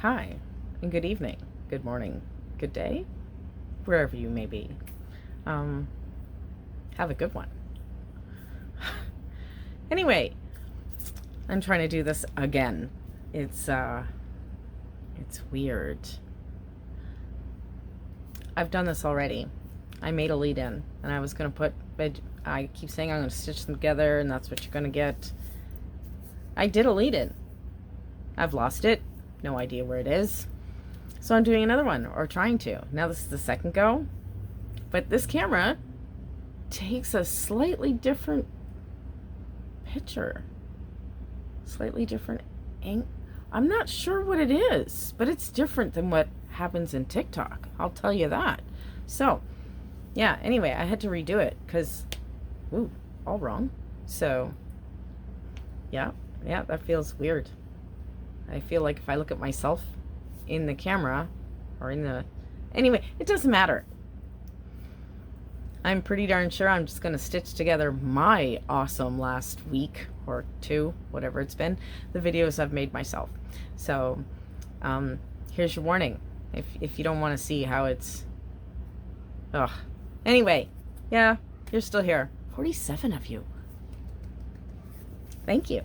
Hi, and good evening, good morning, good day, wherever you may be. Um, have a good one. Anyway, I'm trying to do this again. It's weird. I've done this already. I made a lead in, and I was gonna put. I keep saying I'm gonna stitch them together, and that's what you're gonna get. I did a lead in. I've lost it. No idea where it is. So I'm doing another one, or trying to. Now this is the second go. But this camera takes a slightly different picture. Slightly different angle. I'm not sure what it is, but it's different than what happens in TikTok. I'll tell you that. So, yeah, anyway, I had to redo it because, ooh, all wrong. So, yeah, that feels weird. I feel like if I look at myself in the camera or in the... Anyway, it doesn't matter. I'm pretty darn sure I'm just going to stitch together my awesome last week or two, whatever it's been, the videos I've made myself. So, here's your warning. If you don't want to see how it's... Ugh. Anyway, yeah, you're still here. 47 of you. Thank you.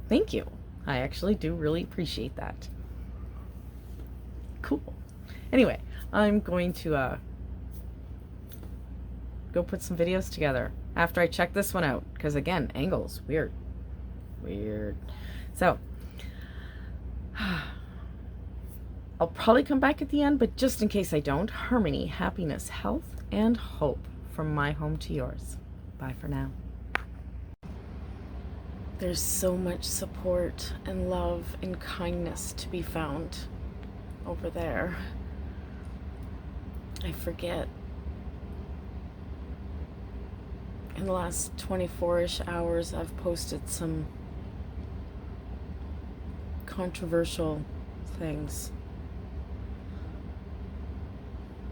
Thank you. I actually do really appreciate that. Cool. Anyway, I'm going to go put some videos together after I check this one out, because again, angles, weird. So I'll probably come back at the end, but just in case I don't, harmony, happiness, health, and hope from my home to yours. Bye for now. There's so much support and love and kindness to be found over there. I forget. In the last 24-ish hours, I've posted some controversial things.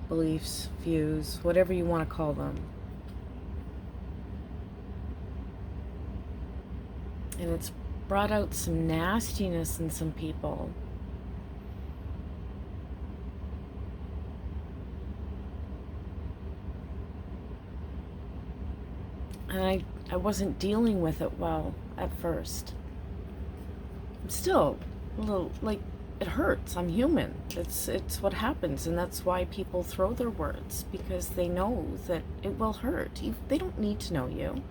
Beliefs, views, whatever you want to call them. And it's brought out some nastiness in some people. And I wasn't dealing with it well at first. I'm still a little, like, it hurts. I'm human. It's what happens, and that's why people throw their words, because they know that it will hurt. They don't need to know you.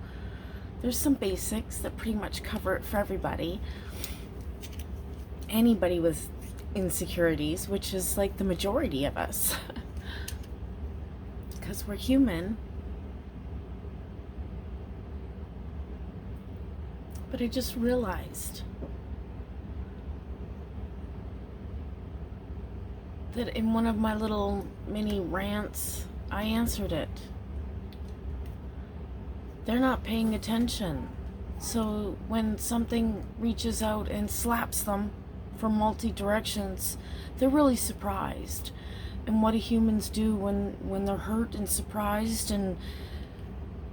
There's some basics that pretty much cover it for everybody. Anybody with insecurities, which is like the majority of us. Because we're human. But I just realized that in one of my little mini rants, I answered it. They're not paying attention. So when something reaches out and slaps them from multi directions, they're really surprised. And what do humans do when they're hurt and surprised and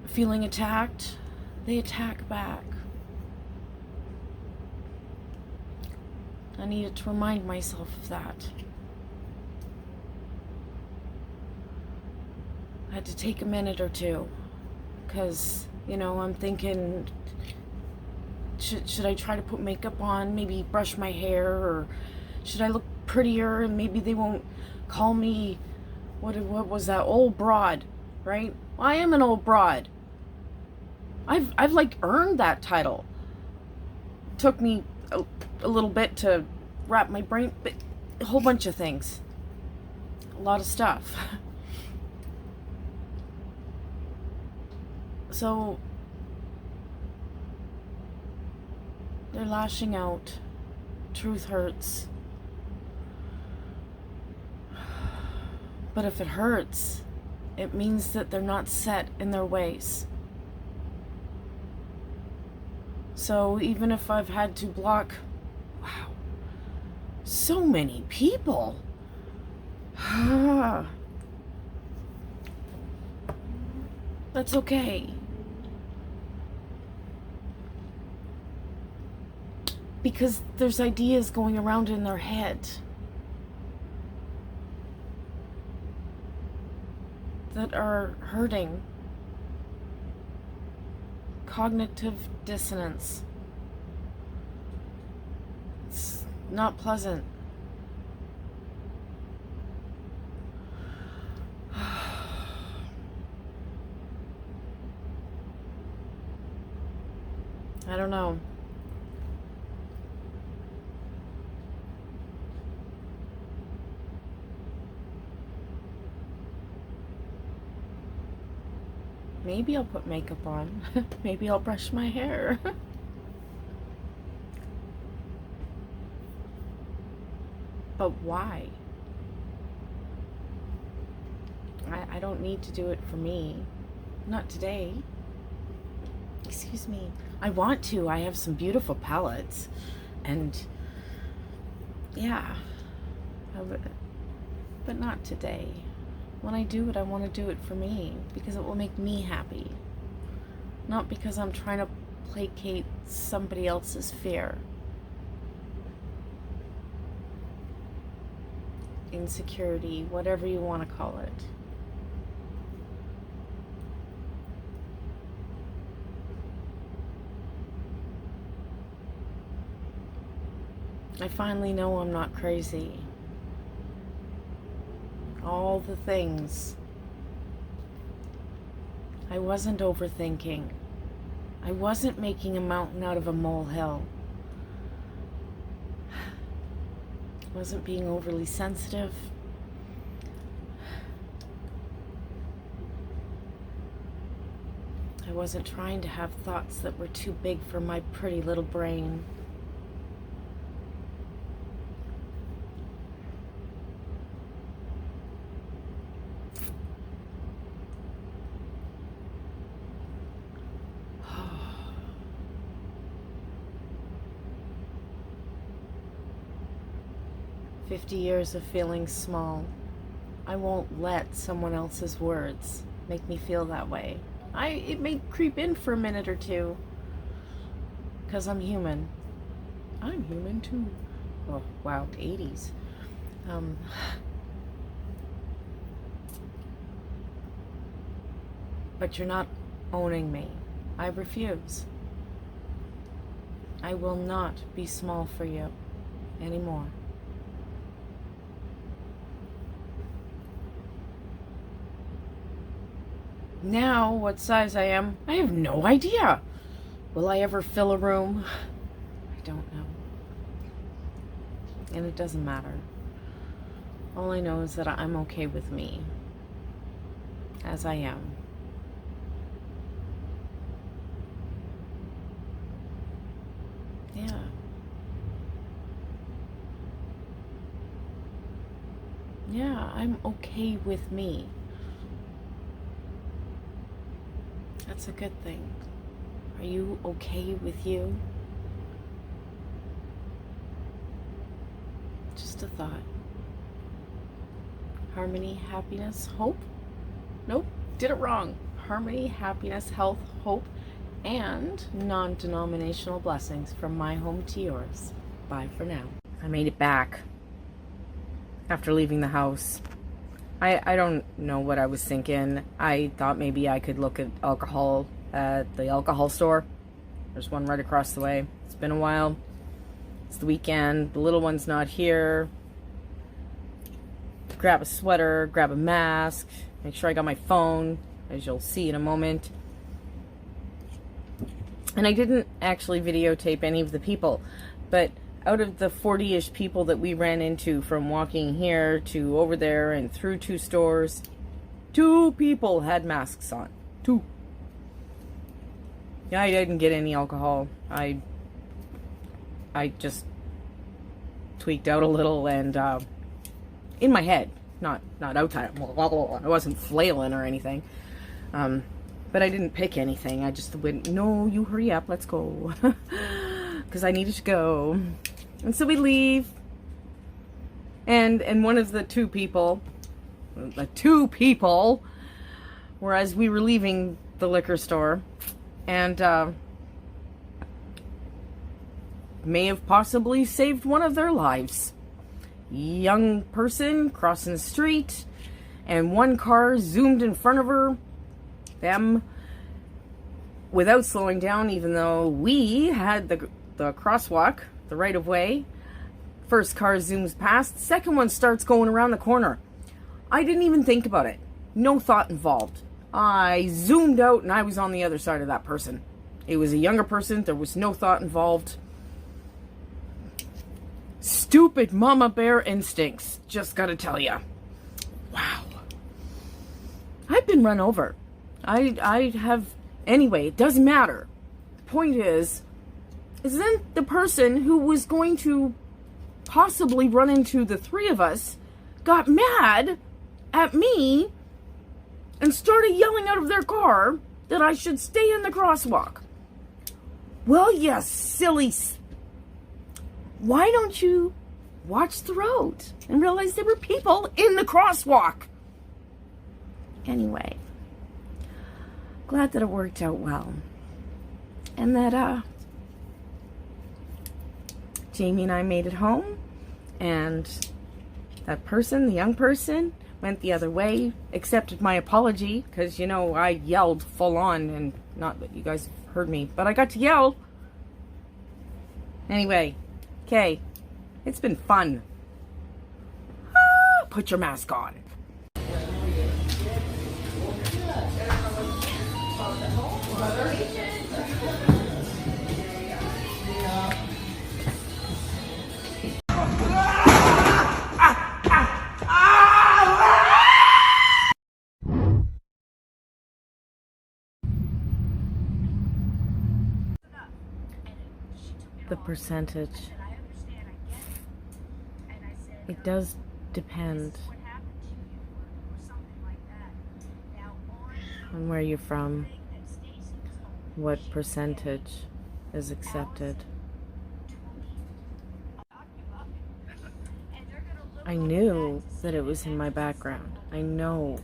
feeling attacked? They attack back. I needed to remind myself of that. I had to take a minute or two, because, you know, I'm thinking, should I try to put makeup on, maybe brush my hair, or should I look prettier and maybe they won't call me, what was that, old broad, right? Well, I am an old broad. I've like earned that title. Took me a little bit to wrap my brain, but a whole bunch of things. A lot of stuff. So they're lashing out. Truth hurts. But if it hurts, it means that they're not set in their ways. So even if I've had to block, wow, so many people. That's okay. because there's ideas going around in their head that are hurting. Cognitive dissonance. It's not pleasant. I don't know. Maybe I'll put makeup on. Maybe I'll brush my hair. But why? I don't need to do it for me. Not today. Excuse me. I want to. I have some beautiful palettes. And yeah. But not today. When I do it, I want to do it for me because it will make me happy. Not because I'm trying to placate somebody else's fear. Insecurity, whatever you want to call it. I finally know I'm not crazy. All the things. I wasn't overthinking. I wasn't making a mountain out of a molehill. I wasn't being overly sensitive. I wasn't trying to have thoughts that were too big for my pretty little brain. $50 of feeling small. I won't let someone else's words make me feel that way. It may creep in for a minute or two, because I'm human. I'm human too. Oh, wow, 80s. But you're not owning me. I refuse. I will not be small for you anymore. Now, what size I am, I have no idea. Will I ever fill a room? I don't know. And it doesn't matter. All I know is that I'm okay with me as I am. Yeah. Yeah, I'm okay with me. That's a good thing. Are you okay with you? Just a thought. Harmony, happiness, hope? Nope, did it wrong. Harmony, happiness, health, hope, and non-denominational blessings from my home to yours. Bye for now. I made it back after leaving the house. I don't know what I was thinking. I thought maybe I could look at alcohol at the alcohol store. There's one right across the way. It's been a while. It's the weekend. The little one's not here. Grab a sweater, grab a mask, make sure I got my phone, as you'll see in a moment. And I didn't actually videotape any of the people, but out of the 40-ish people that we ran into from walking here to over there and through 2 stores, 2 people had masks on. 2. Yeah, I didn't get any alcohol. I just tweaked out a little and in my head, not outside. I wasn't flailing or anything. But I didn't pick anything. I just went, no, you hurry up, let's go. Because I needed to go. And so we leave. And one of the 2 people, were as we were leaving the liquor store. And may have possibly saved one of their lives. Young person crossing the street, and one car zoomed in front of them without slowing down, even though we had the crosswalk, the right of way. First car zooms past, second one starts going around the corner. I didn't even think about it. No thought involved. I zoomed out and I was on the other side of that person. It was a younger person. There was no thought involved. Stupid mama bear instincts. Just gotta tell ya. Wow. I've been run over. I have... Anyway, it doesn't matter. The point is then the person who was going to possibly run into the three of us got mad at me and started yelling out of their car that I should stay in the crosswalk. Well, you silly... Why don't you watch the road and realize there were people in the crosswalk? Anyway, glad that it worked out well. And that, Jamie and I made it home, and that person, the young person, went the other way, accepted my apology, because, you know, I yelled full on, and not that you guys heard me, but I got to yell. Anyway, okay, it's been fun. Put your mask on. The percentage. It does depend on where you're from, what percentage is accepted. I knew that it was in my background. I know.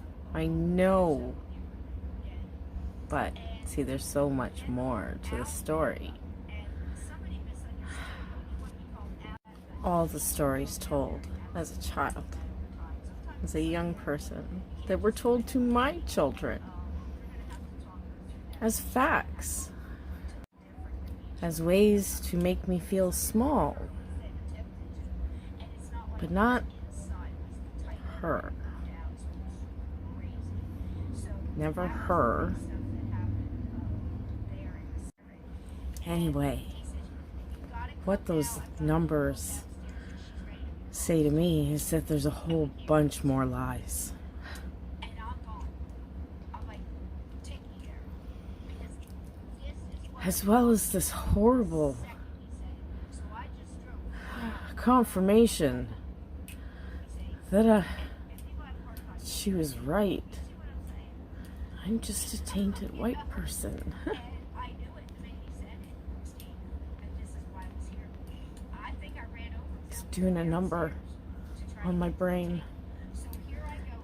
But, see, there's so much more to the story. All the stories told as a child, as a young person, that were told to my children as facts, as ways to make me feel small, but not her. Never her. Anyway, what those numbers say to me is that there's a whole bunch more lies. As well as this horrible confirmation that she was right. I'm just a tainted white person. Doing a number on my brain.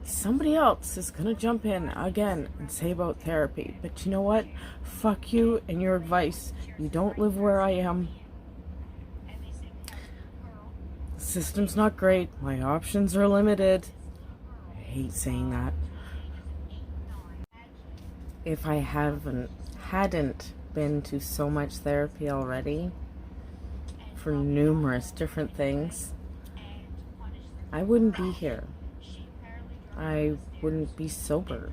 Somebody else is gonna jump in again and say about therapy, but you know what? Fuck you and your advice. You don't live where I am. The system's not great. My options are limited. I hate saying that. If I hadn't been to so much therapy already, for numerous different things, I wouldn't be here. I wouldn't be sober.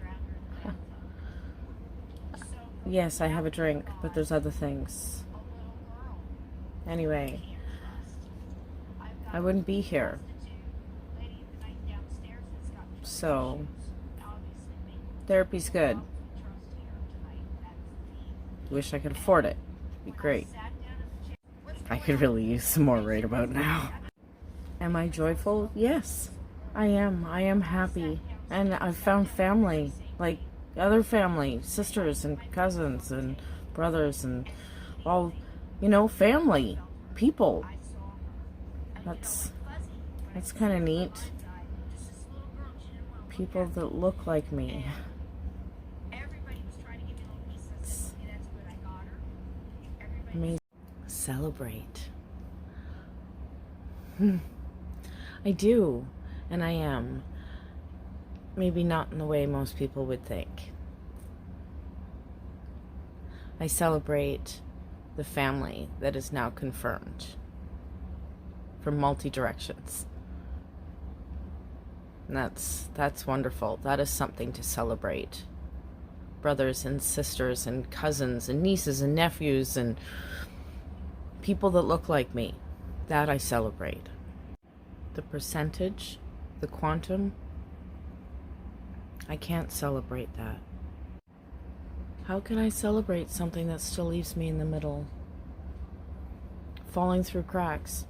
Yes, I have a drink, but there's other things. Anyway, I wouldn't be here. So, therapy's good. Wish I could afford it. It'd be great. I could really use some more right about now. Am I joyful? Yes, I am. I am happy. And I've found family, like other family, sisters and cousins and brothers and all, you know, family, people. That's kind of neat. People that look like me. It's amazing. Celebrate. I do, and I am. Maybe not in the way most people would think. I celebrate the family that is now confirmed from multi-directions. And that's wonderful. That is something to celebrate. Brothers and sisters and cousins and nieces and nephews and people that look like me. That I celebrate. The percentage, the quantum, I can't celebrate that. How can I celebrate something that still leaves me in the middle? Falling through cracks.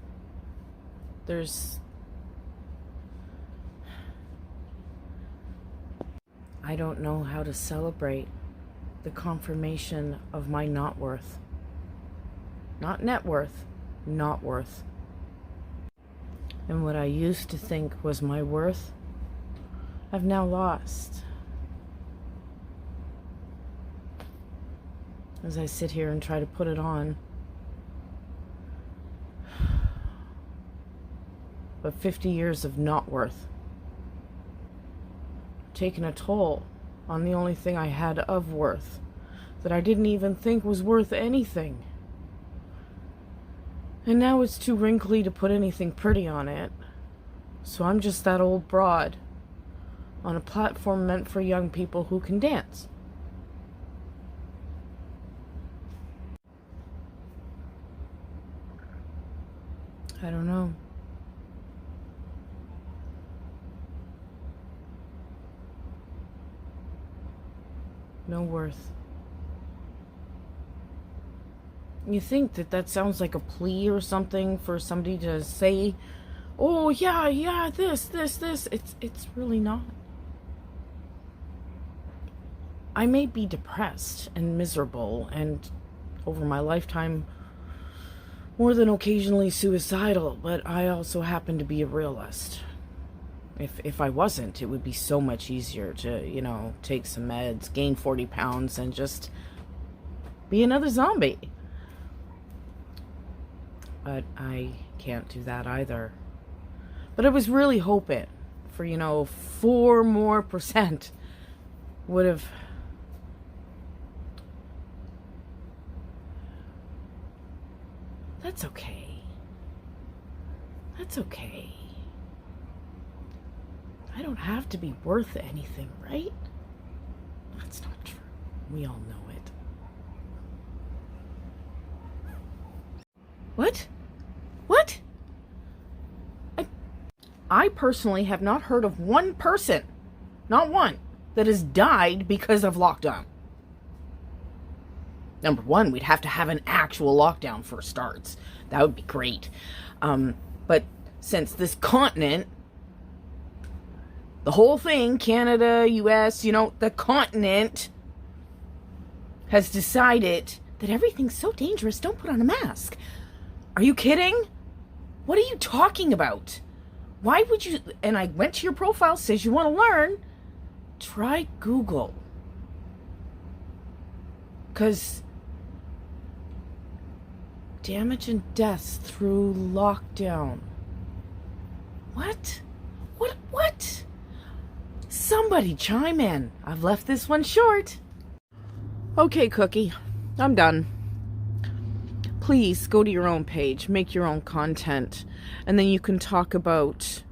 I don't know how to celebrate the confirmation of my not worth. Not net worth, not worth. And what I used to think was my worth, I've now lost. As I sit here and try to put it on. But 50 years of not worth. Taken a toll on the only thing I had of worth that I didn't even think was worth anything. And now it's too wrinkly to put anything pretty on it. So I'm just that old broad on a platform meant for young people who can dance. I don't know. No worth. You think that sounds like a plea or something for somebody to say, oh yeah, this. It's really not. I may be depressed and miserable and over my lifetime more than occasionally suicidal, but I also happen to be a realist. If I wasn't, it would be so much easier to, take some meds, gain 40 pounds, and just be another zombie. But I can't do that either. But I was really hoping for, 4 more % would have... That's okay. That's okay. I don't have to be worth anything, right? That's not true. We all know it. What? What? I personally have not heard of one person, not one, that has died because of lockdown. Number one, we'd have to have an actual lockdown for starts. That would be great. But since this continent, the whole thing, Canada, US, the continent has decided that everything's so dangerous, don't put on a mask. Are you kidding? What are you talking about? Why would you? And I went to your profile, says you want to learn. Try Google. Because damage and deaths through lockdown. What? What? Somebody chime in. I've left this one short. Okay, Cookie. I'm done. Please go to your own page, make your own content, and then you can talk about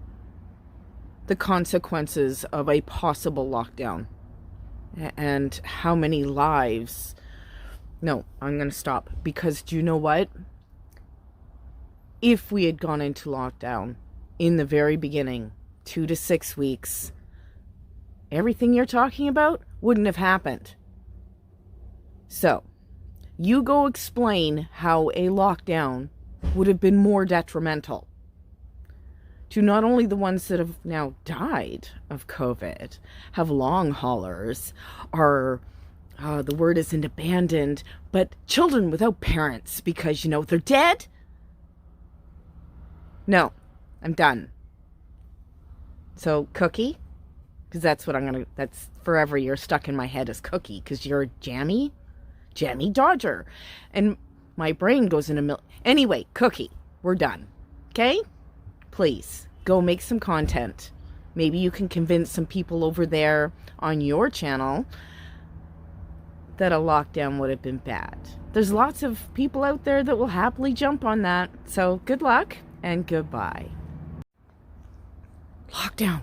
the consequences of a possible lockdown and how many lives. No, I'm going to stop, because do you know what? If we had gone into lockdown in the very beginning, 2 to 6 weeks, everything you're talking about wouldn't have happened. So, you go explain how a lockdown would have been more detrimental to not only the ones that have now died of COVID, have long haulers, are, the word isn't abandoned, but children without parents because, they're dead. No, I'm done. So, Cookie, because that's what that's forever you're stuck in my head as Cookie, because you're a Jammy Dodger. And my brain goes in a anyway, Cookie, we're done. Okay? please go make some content. Maybe you can convince some people over there on your channel that a lockdown would have been bad. There's lots of people out there that will happily jump on that. So good luck and goodbye. Lockdown.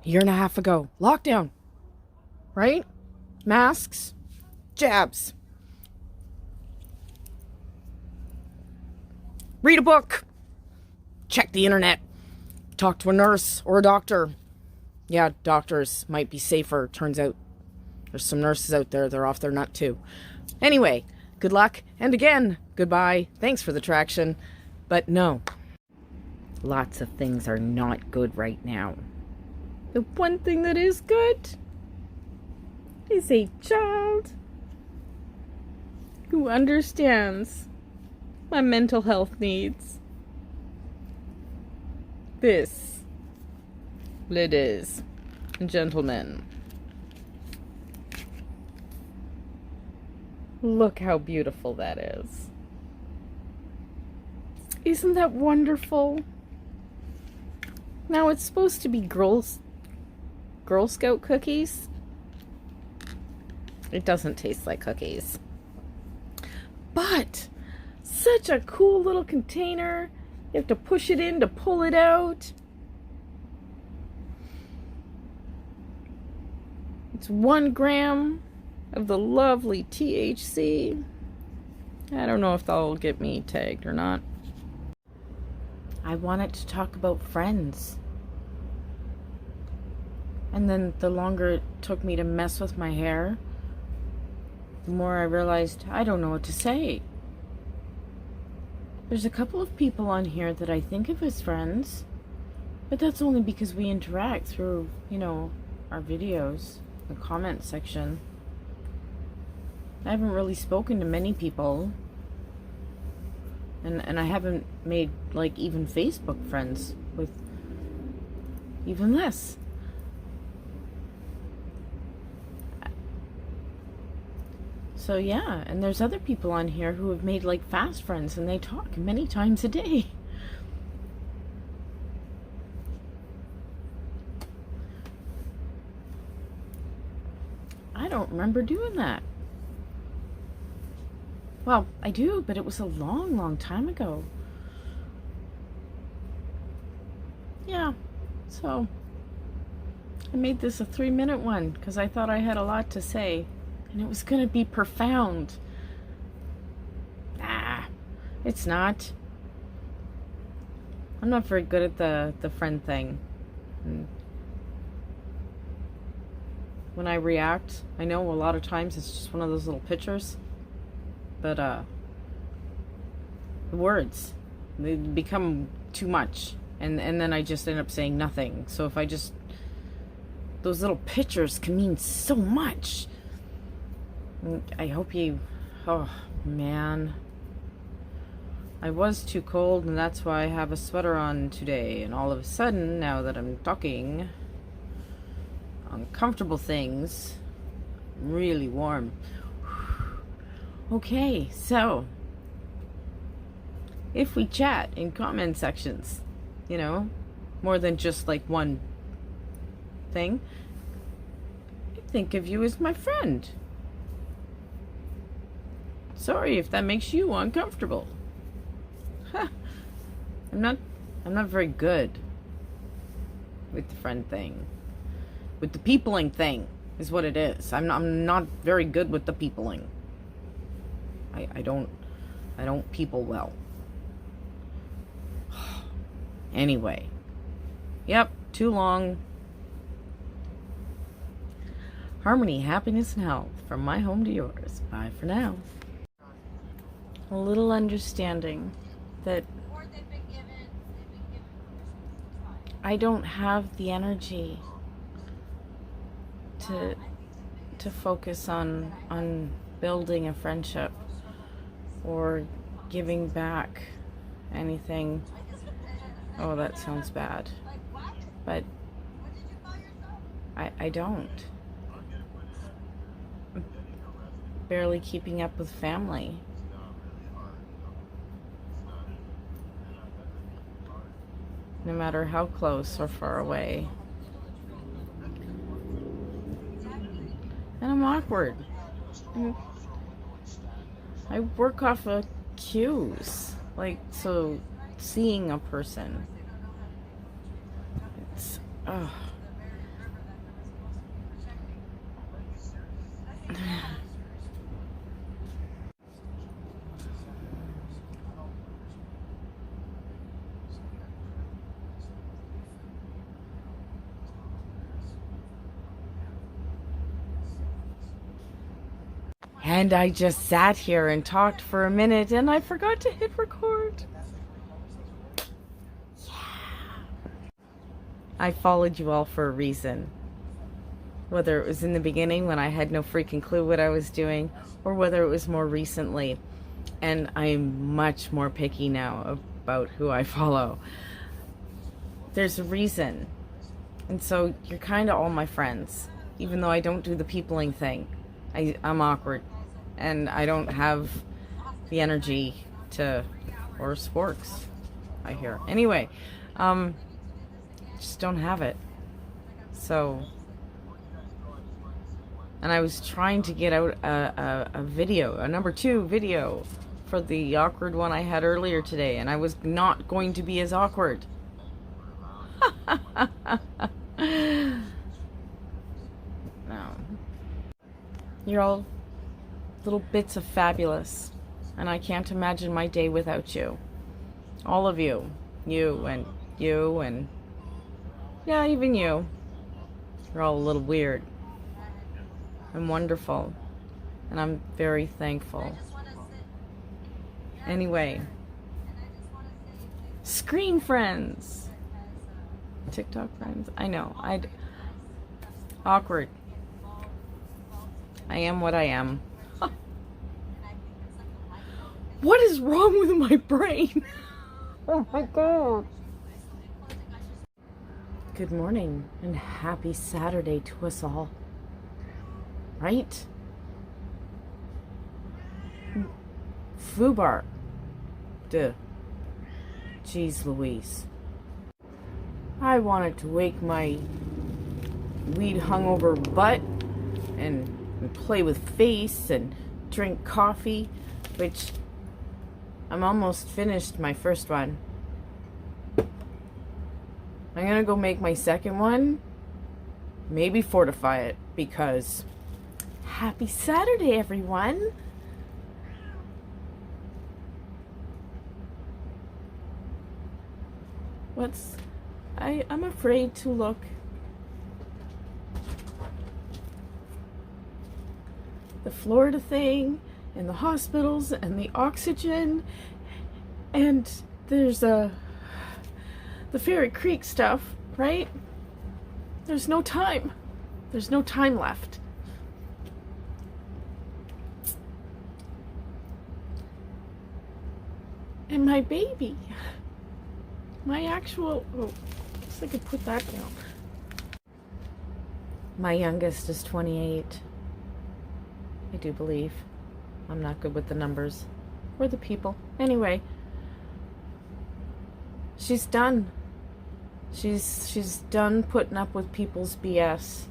A year and a half ago. Lockdown. Right? Masks. Jabs. Read a book. Check the internet. Talk to a nurse or a doctor. Yeah, doctors might be safer. Turns out there's some nurses out there that are off their nut too. Anyway, good luck. And again, goodbye. Thanks for the traction. But no. Lots of things are not good right now. The one thing that is good is a child who understands my mental health needs. This, ladies and gentlemen, look how beautiful that is. Isn't that wonderful? Now it's supposed to be Girl Scout cookies. It doesn't taste like cookies. But such a cool little container. You have to push it in to pull it out. It's 1 gram of the lovely THC. I don't know if that'll get me tagged or not. I wanted to talk about friends. And then the longer it took me to mess with my hair, the more I realized I don't know what to say. There's a couple of people on here that I think of as friends, but that's only because we interact through, our videos, the comment section. I haven't really spoken to many people. And I haven't made, even Facebook friends with even less. So, yeah, and there's other people on here who have made, fast friends, and they talk many times a day. I don't remember doing that. Well, I do, but it was a long, long time ago. Yeah, so I made this a 3-minute one because I thought I had a lot to say, and it was going to be profound. It's not. I'm not very good at the friend thing. When I react, I know a lot of times it's just one of those little pictures. But the words, they become too much, and then I just end up saying nothing. So if I just, those little pictures can mean so much. I hope you, oh man, I was too cold, and that's why I have a sweater on today. And all of a sudden, now that I'm talking uncomfortable things, I'm really warm. Okay, so if we chat in comment sections, more than just one thing, I think of you as my friend. Sorry if that makes you uncomfortable. I'm not very good with the friend thing. With the peopling thing is what it is. I'm not very good with the peopling. I don't people well. Anyway. Yep, too long. Harmony, happiness, and health from my home to yours. Bye for now. A little understanding that I don't have the energy to focus on building a friendship or giving back anything. Oh, that sounds bad. But I don't. I'm barely keeping up with family. no matter how close or far away. And I'm awkward. I work off of cues. Like, so seeing a person. It's, ugh. And I just sat here and talked for a minute and I forgot to hit record. Yeah. I followed you all for a reason. Whether it was in the beginning when I had no freaking clue what I was doing, or whether it was more recently. And I'm much more picky now about who I follow. There's a reason. And so you're kind of all my friends. Even though I don't do the peopling thing. I'm awkward. And I don't have the energy to, or sporks, I hear. Anyway, just don't have it. So, and I was trying to get out a video, a number 2 video for the awkward one I had earlier today, and I was not going to be as awkward. No. You're all little bits of fabulous, and I can't imagine my day without you. All of you. You, and yeah, even you. You're all a little weird and wonderful, and I'm very thankful. Anyway, screen friends, TikTok friends. I know, awkward. I am what I am. What is wrong with my brain? Oh my god. Good morning and happy Saturday to us all. Right? Foobar. Duh. Jeez Louise. I wanted to wake my weed hungover butt and play with face and drink coffee, which I'm almost finished my first one. I'm gonna go make my second one, maybe fortify it, because happy Saturday, everyone. I'm afraid to look. The Florida thing, and the hospitals, and the oxygen, and there's the Fairy Creek stuff, right? There's no time. There's no time left. And my baby. My actual... Oh, I guess I could put that down. My youngest is 28. I do believe. I'm not good with the numbers. Or the people. Anyway. She's done. She's done putting up with people's BS.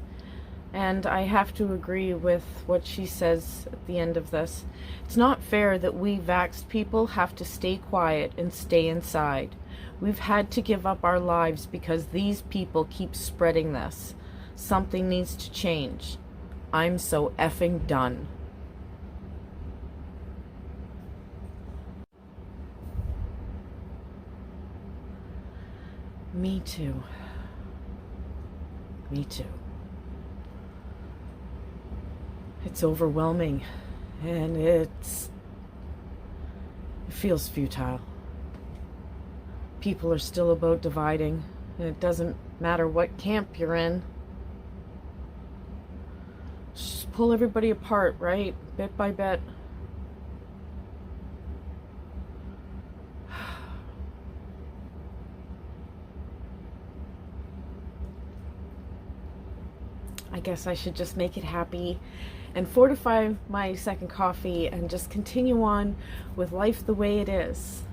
And I have to agree with what she says at the end of this. It's not fair that we vaxxed people have to stay quiet and stay inside. We've had to give up our lives because these people keep spreading this. Something needs to change. I'm so effing done. Me too. Me too. It's overwhelming, and it feels futile. People are still about dividing, and it doesn't matter what camp you're in. Just pull everybody apart, right? Bit by bit. I guess I should just make it happy and fortify my second coffee and just continue on with life the way it is.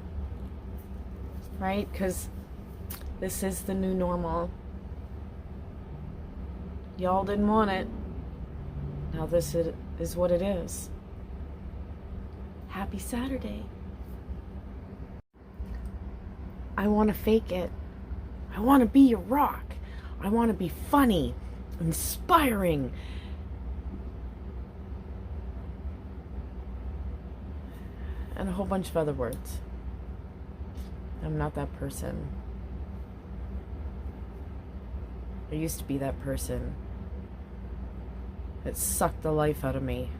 Right? Because This is the new normal. Y'all didn't want it. Now this is what it is. Happy Saturday. I want to fake it. I want to be your rock. I want to be funny, inspiring, and a whole bunch of other words. I'm not that person. I used to be that person. It sucked the life out of me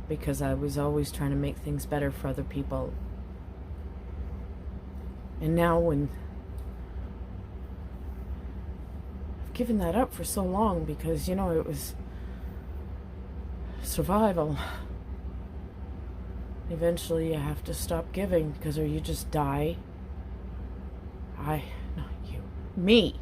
because I was always trying to make things better for other people. And now when I've given that up for so long because, you know, it was survival. Eventually you have to stop giving because or you just die. Not you. Me.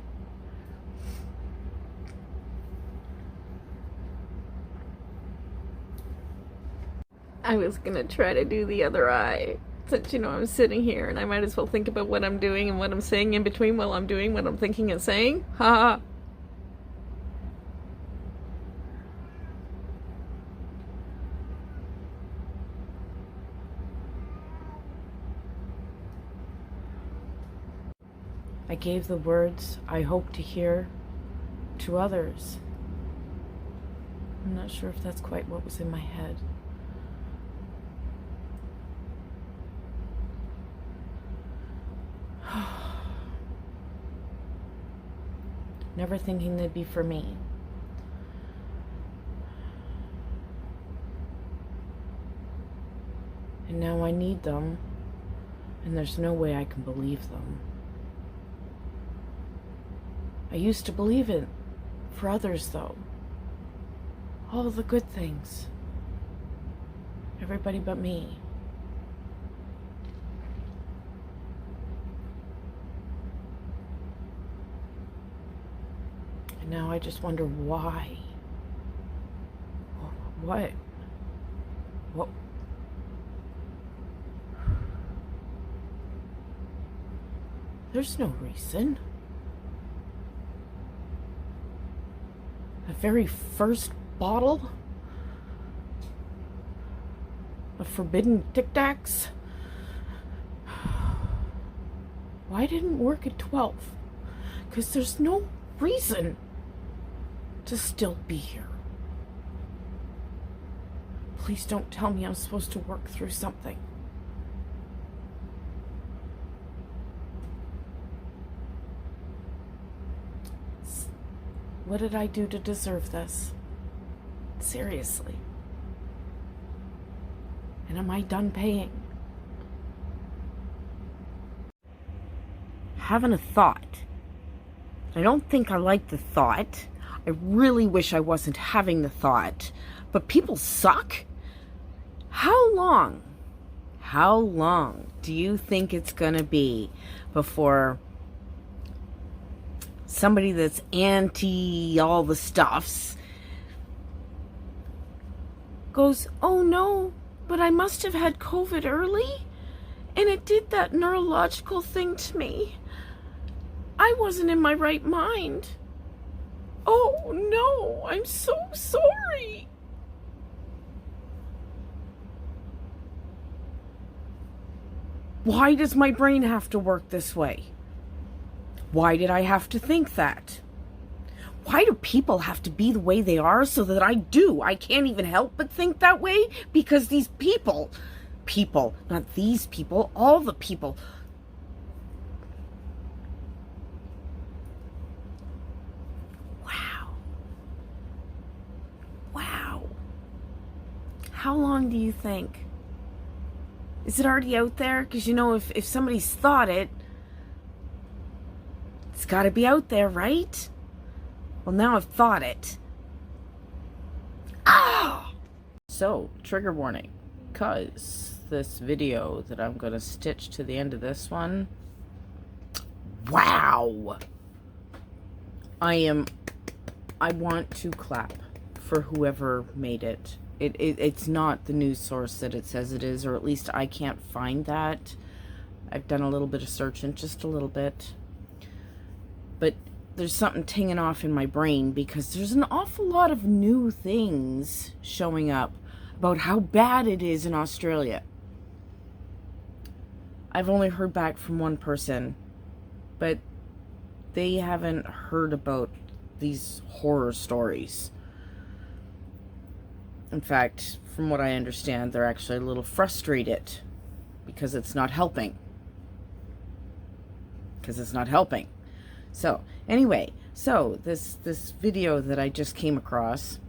I was gonna try to do the other eye. Since, you know, I'm sitting here and I might as well think about what I'm doing and what I'm saying in between while I'm doing what I'm thinking and saying. Ha ha. I gave the words I hope to hear to others. I'm not sure if that's quite what was in my head. Never thinking they'd be for me. And now I need them, and there's no way I can believe them. I used to believe it for others, though. All the good things. Everybody but me. And now I just wonder why. What? There's no reason. The very first bottle of forbidden Tic Tacs? Why didn't it work at 12? Because there's no reason to still be here. Please don't tell me I'm supposed to work through something. What did I do to deserve this? Seriously. And am I done paying? Having a thought. I don't think I like the thought. I really wish I wasn't having the thought. But people suck. How long do you think it's gonna be before somebody that's anti all the stuffs goes, oh no, but I must have had COVID early and it did that neurological thing to me. I wasn't in my right mind. Oh no, I'm so sorry. Why does my brain have to work this way? Why did I have to think that? Why do people have to be the way they are so that I can't even help but think that way? Because these people, not these people, all the people. Wow. How long do you think? Is it already out there? Because, you know, if somebody's thought it, it's got to be out there, right? Well, now I've thought it. Ah! So, trigger warning. Because this video that I'm going to stitch to the end of this one. Wow! I want to clap for whoever made it. It's not the news source that it says it is, or at least I can't find that. I've done a little bit of searching, just a little bit. But there's something tinging off in my brain because there's an awful lot of new things showing up about how bad it is in Australia. I've only heard back from one person, but they haven't heard about these horror stories. In fact, from what I understand, they're actually a little frustrated because it's not helping. So, anyway, this video that I just came across,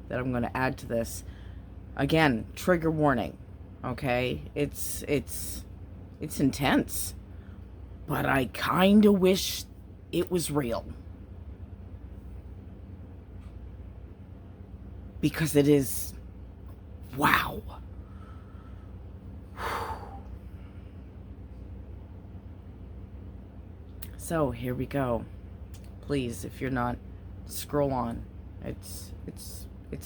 that I'm going to add to this, again, trigger warning, okay? It's intense, but I kind of wish it was real. Because it is, wow. So here we go. Please, if you're not, scroll on. It's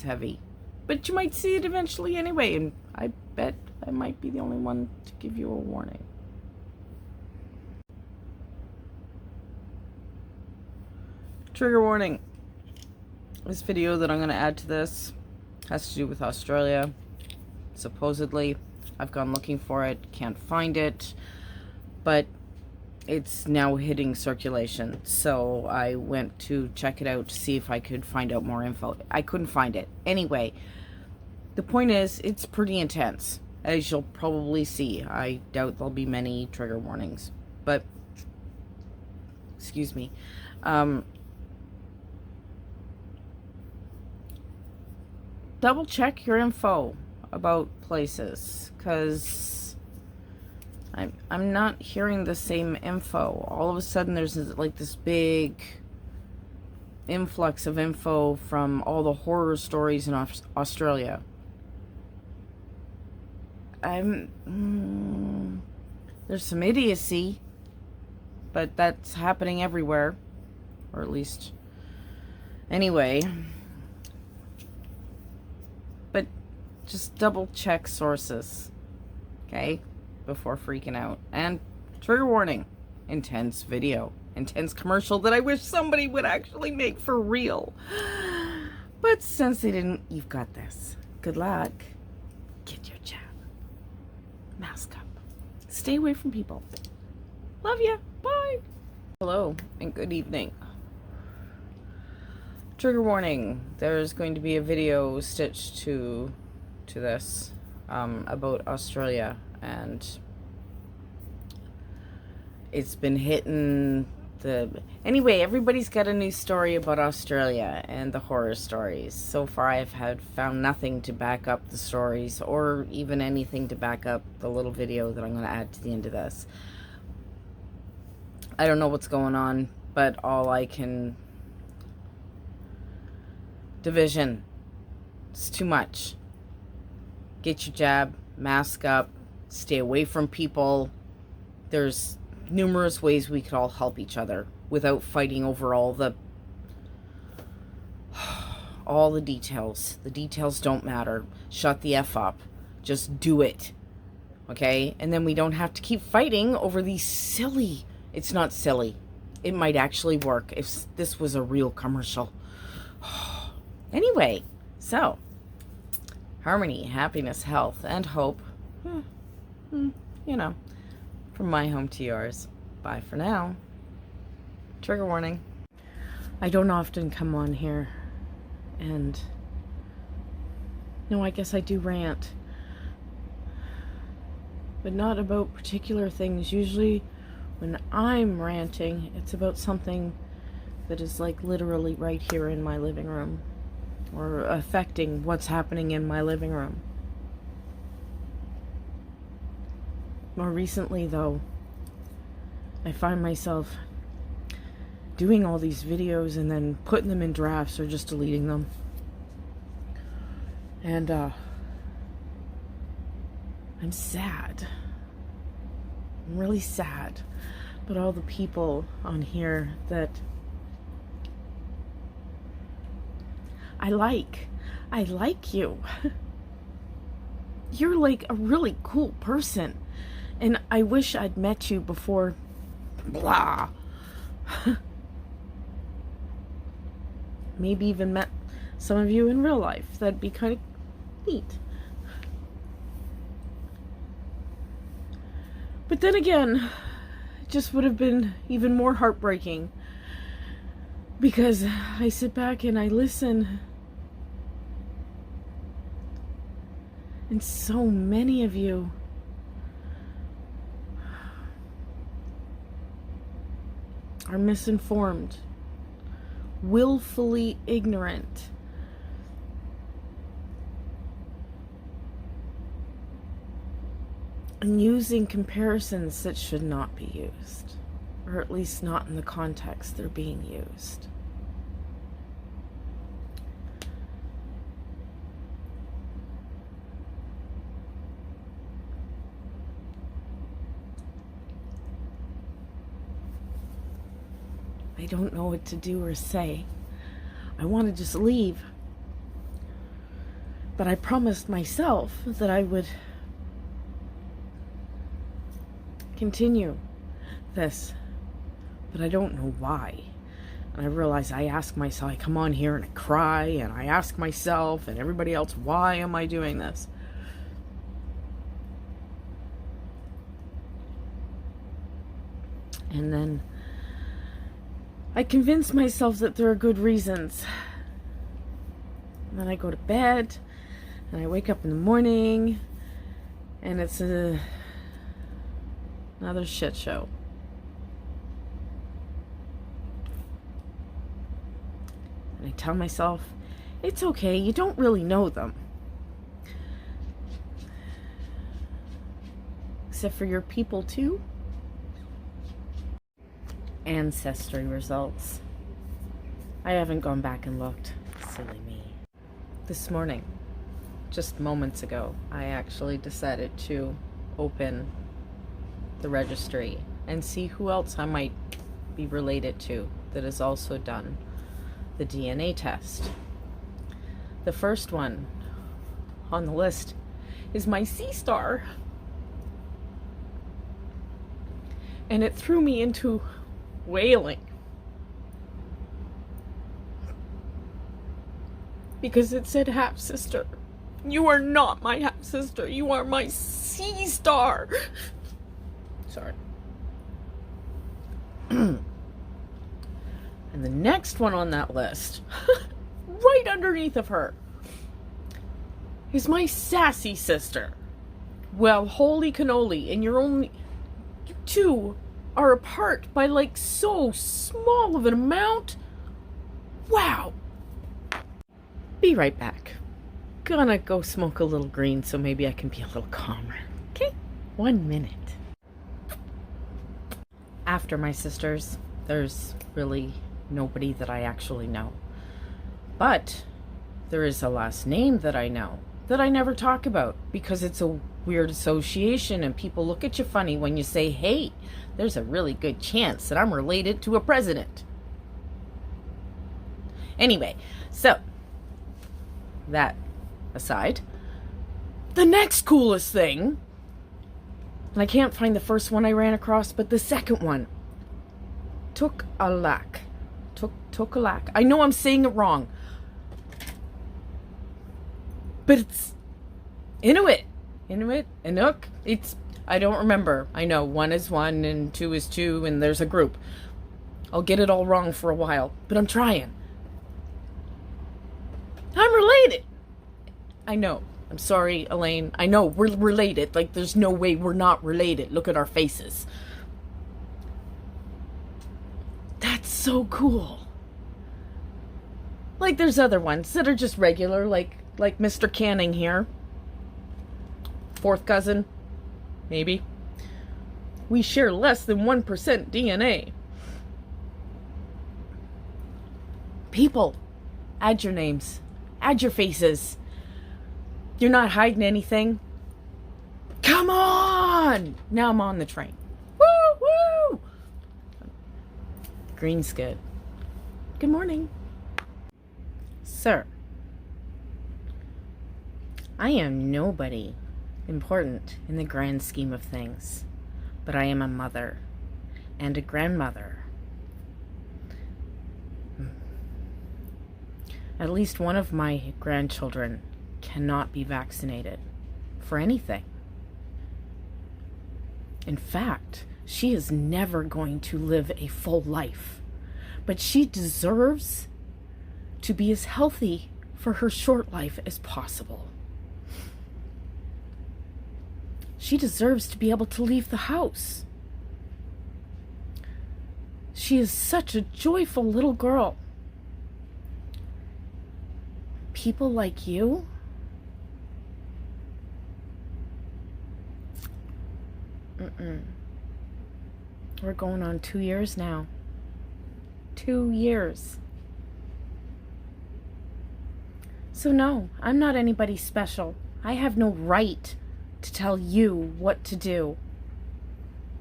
heavy, but you might see it eventually anyway, and I bet I might be the only one to give you a warning. Trigger warning. This video that I'm going to add to this has to do with Australia. Supposedly, I've gone looking for it, can't find it, but it's now hitting circulation. So I went to check it out to see if I could find out more info. I couldn't find it. Anyway, the point is, it's pretty intense, as you'll probably see. I doubt there'll be many trigger warnings, but excuse me. Double check your info about places, because I'm not hearing the same info. All of a sudden there's like this big influx of info from all the horror stories in Australia. There's some idiocy, but that's happening everywhere, or at least anyway. But just double check sources, okay, before freaking out. And trigger warning, intense video, intense commercial that I wish somebody would actually make for real. But since they didn't, you've got this. Good luck. Get your jab. Mask up. Stay away from people. Love ya. Bye. Hello and good evening. Trigger warning, there's going to be a video stitched to this about Australia, and it's been hitting anyway, everybody's got a new story about Australia and the horror stories. So far I've found nothing to back up the stories, or even anything to back up the little video that I'm going to add to the end of this. I don't know what's going on, but all I can... Division. It's too much. Get your jab, mask up, stay away from people. There's numerous ways we could all help each other without fighting over all the details. The details don't matter. Shut the F up. Just do it. Okay? And then we don't have to keep fighting over these silly... It's not silly. It might actually work if this was a real commercial. Anyway, so, harmony, happiness, health, and hope. You know, from my home to yours. Bye for now. Trigger warning. I don't often come on here, and... No, I guess I do rant. But not about particular things. Usually, when I'm ranting, it's about something that is, like, literally right here in my living room. Or affecting what's happening in my living room. More recently, though, I find myself doing all these videos and then putting them in drafts or just deleting them. And, I'm sad. I'm really sad. But all the people on here that I like you. You're like a really cool person. And I wish I'd met you before. Blah. Maybe even met some of you in real life. That'd be kind of neat. But then again, it just would have been even more heartbreaking, because I sit back and I listen, and so many of you are misinformed, willfully ignorant, and using comparisons that should not be used, or at least not in the context they're being used. I don't know what to do or say. I want to just leave. But I promised myself that I would continue this. But I don't know why. And I realize I ask myself, I come on here and I cry, and I ask myself and everybody else, why am I doing this? And then I convince myself that there are good reasons. And then I go to bed, and I wake up in the morning, and it's another shit show. And I tell myself, it's okay, you don't really know them. Except for your people too. Ancestry results. I haven't gone back and looked. Silly me. This morning, just moments ago, I actually decided to open the registry and see who else I might be related to that has also done the DNA test. The first one on the list is my sea star. And it threw me into wailing, because it said half sister. You are not my half sister. You are my sea star. Sorry. And the next one on that list, right underneath of her, is my sassy sister. Well, holy cannoli, and you two are apart by like so small of an amount. Wow. Be right back. Gonna go smoke a little green so maybe I can be a little calmer. Okay? 1 minute. After my sisters, there's really nobody that I actually know. But there is a last name that I know that I never talk about because it's a weird association, and people look at you funny when you say, hey, there's a really good chance that I'm related to a president. Anyway, so that aside, the next coolest thing, and I can't find the first one I ran across, but the second one, Tukalak. Tukalak. I know I'm saying it wrong, but it's Inuit, Inuk. It's, I don't remember. I know 1 is 1 and 2 is 2 and there's a group. I'll get it all wrong for a while, but I'm trying. I'm related. I know. I'm sorry, Elaine. I know we're related. Like, there's no way we're not related. Look at our faces. That's so cool. Like, there's other ones that are just regular, like Mr. Canning here. 4th cousin, maybe. We share less than 1% DNA. People, add your names. Add your faces. You're not hiding anything. Come on! Now I'm on the train. Woo, woo! Green's good. Good morning. Sir, I am nobody important in the grand scheme of things, but I am a mother and a grandmother At least one of my grandchildren cannot be vaccinated for anything. In fact, she is never going to live a full life, but she deserves to be as healthy for her short life as possible. She deserves to be able to leave the house. She is such a joyful little girl. People like you, we're going on 2 years now. 2 years. So no, I'm not anybody special. I have no right to tell you what to do.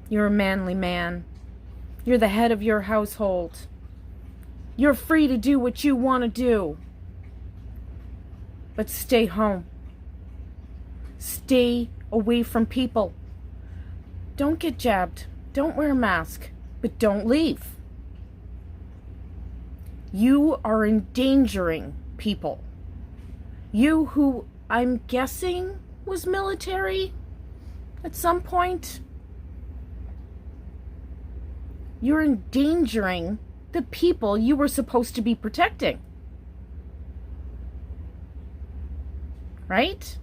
You're a manly man. You're the head of your household. You're free to do what you want to do. But stay home. Stay away from people. Don't get jabbed. Don't wear a mask. But don't leave. You are endangering people. You who I'm guessing was military at some point. You're endangering the people you were supposed to be protecting. Right?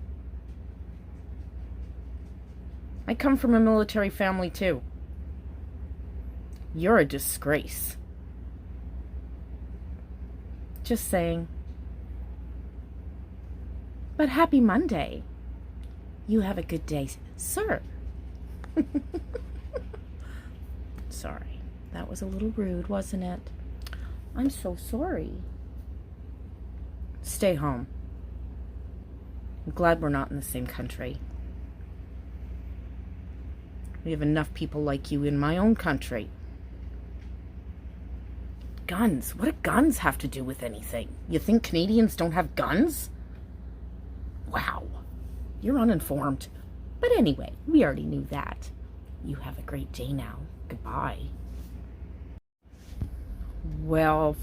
I come from a military family too. You're a disgrace. Just saying. But happy Monday. You have a good day, sir. Sorry. That was a little rude, wasn't it? I'm so sorry. Stay home. I'm glad we're not in the same country. We have enough people like you in my own country. Guns. What do guns have to do with anything? You think Canadians don't have guns? Wow. You're uninformed. But anyway, we already knew that. You have a great day now. Goodbye. Well,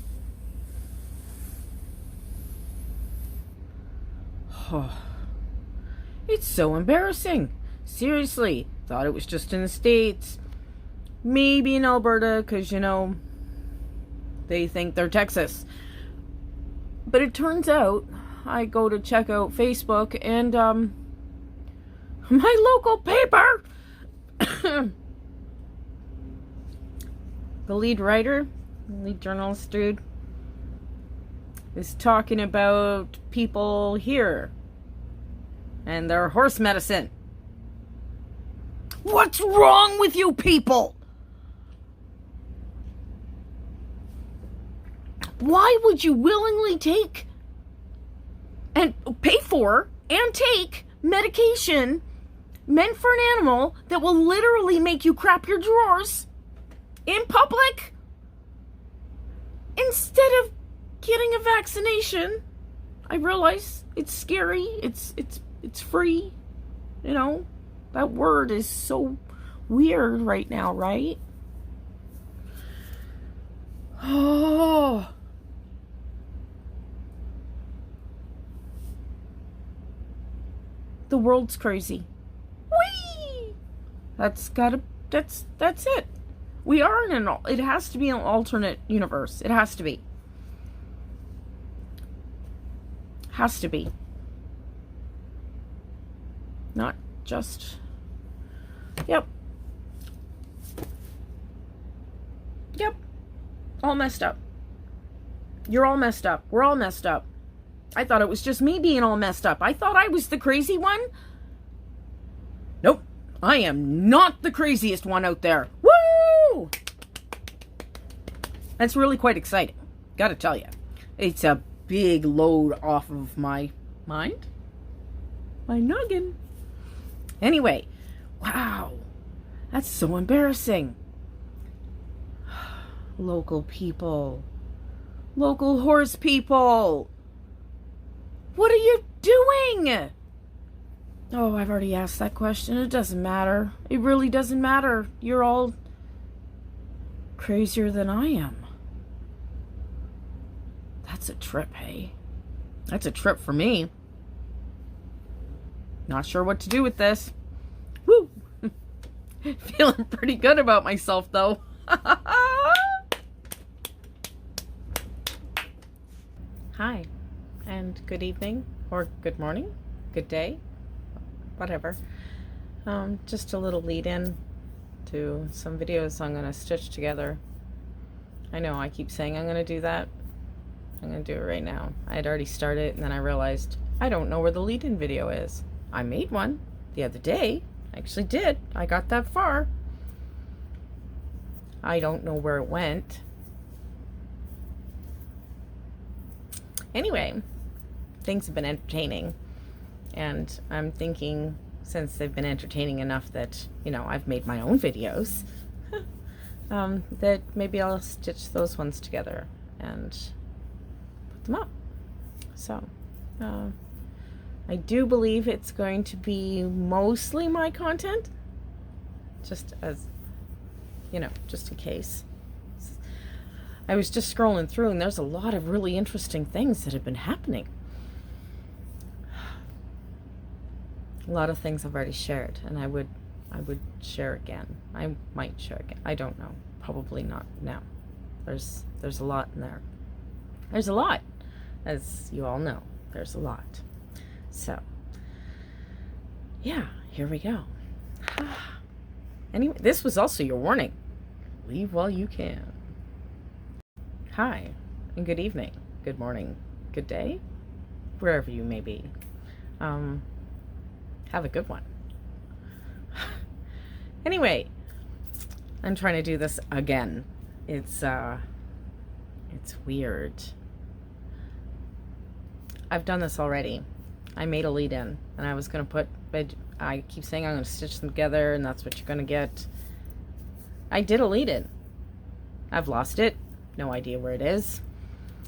it's so embarrassing. Seriously, thought it was just in the States. Maybe in Alberta, because, you know, they think they're Texas. But it turns out, I go to check out Facebook, and, my local paper, the lead writer, lead journalist dude, is talking about people here and their horse medicine. What's wrong with you people? Why would you willingly take and pay for and take medication meant for an animal that will literally make you crap your drawers in public instead of getting a vaccination? I realize it's scary. It's free. You know, that word is so weird right now, right? Oh. The world's crazy. Whee! That's it. We are in it has to be an alternate universe. It has to be. Has to be. Not just... Yep. All messed up. You're all messed up. We're all messed up. I thought it was just me being all messed up. I thought I was the crazy one. Nope. I am not the craziest one out there. Woo! That's really quite exciting. Gotta tell you. It's a big load off of my mind. My noggin. Anyway. Wow. That's so embarrassing. Local people. Local horse people. What are you doing? Oh, I've already asked that question. It doesn't matter. It really doesn't matter. You're all crazier than I am. That's a trip, hey? That's a trip for me. Not sure what to do with this. Woo! Feeling pretty good about myself, though. Hi, and good evening, or good morning, good day, whatever. Just a little lead-in to some videos I'm going to stitch together. I know I keep saying I'm going to do that. I'm going to do it right now. I had already started, and then I realized I don't know where the lead-in video is. I made one the other day. I actually did. I got that far. I don't know where it went. Anyway, things have been entertaining, and I'm thinking, since they've been entertaining enough that, you know, I've made my own videos, that maybe I'll stitch those ones together and put them up. So, I do believe it's going to be mostly my content, just as, you know, just in case. I was just scrolling through, and there's a lot of really interesting things that have been happening. A lot of things I've already shared, and I would share again. I might share again. I don't know. Probably not now. There's a lot in there. There's a lot, as you all know. There's a lot. So, yeah, here we go. Anyway, this was also your warning. Leave while you can. Hi, and good evening, good morning, good day, wherever you may be. Have a good one. Anyway, I'm trying to do this again. It's weird. I've done this already. I made a lead-in, and I was going to put, I keep saying I'm going to stitch them together, and that's what you're going to get. I did a lead-in. I've lost it. No idea where it is.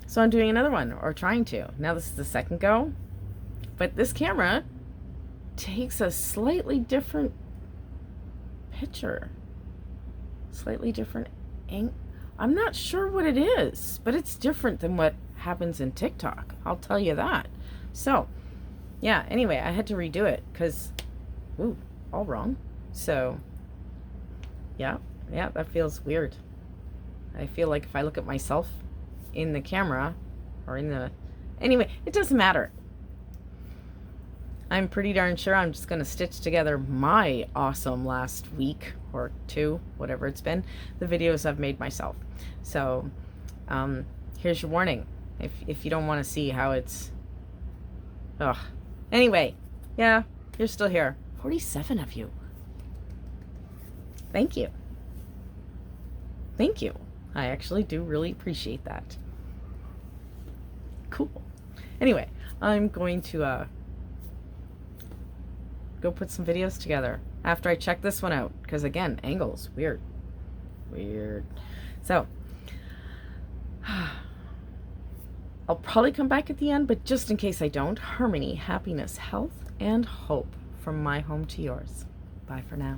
So I'm doing another one, or trying to. Now this is the second go. But this camera takes a slightly different picture. Slightly different angle. I'm not sure what it is, but it's different than what happens in TikTok. I'll tell you that. So, yeah, anyway, I had to redo it because, ooh, all wrong. So, yeah, that feels weird. I feel like if I look at myself in the camera or in the... Anyway, it doesn't matter. I'm pretty darn sure I'm just going to stitch together my awesome last week or two, whatever it's been, the videos I've made myself. So, here's your warning. If you don't want to see how it's... Ugh. Anyway, yeah, you're still here. 47 of you. Thank you. Thank you. I actually do really appreciate that. Cool. Anyway, I'm going to go put some videos together after I check this one out, because again, angles, weird. So, I'll probably come back at the end, but just in case I don't, harmony, happiness, health, and hope from my home to yours. Bye for now.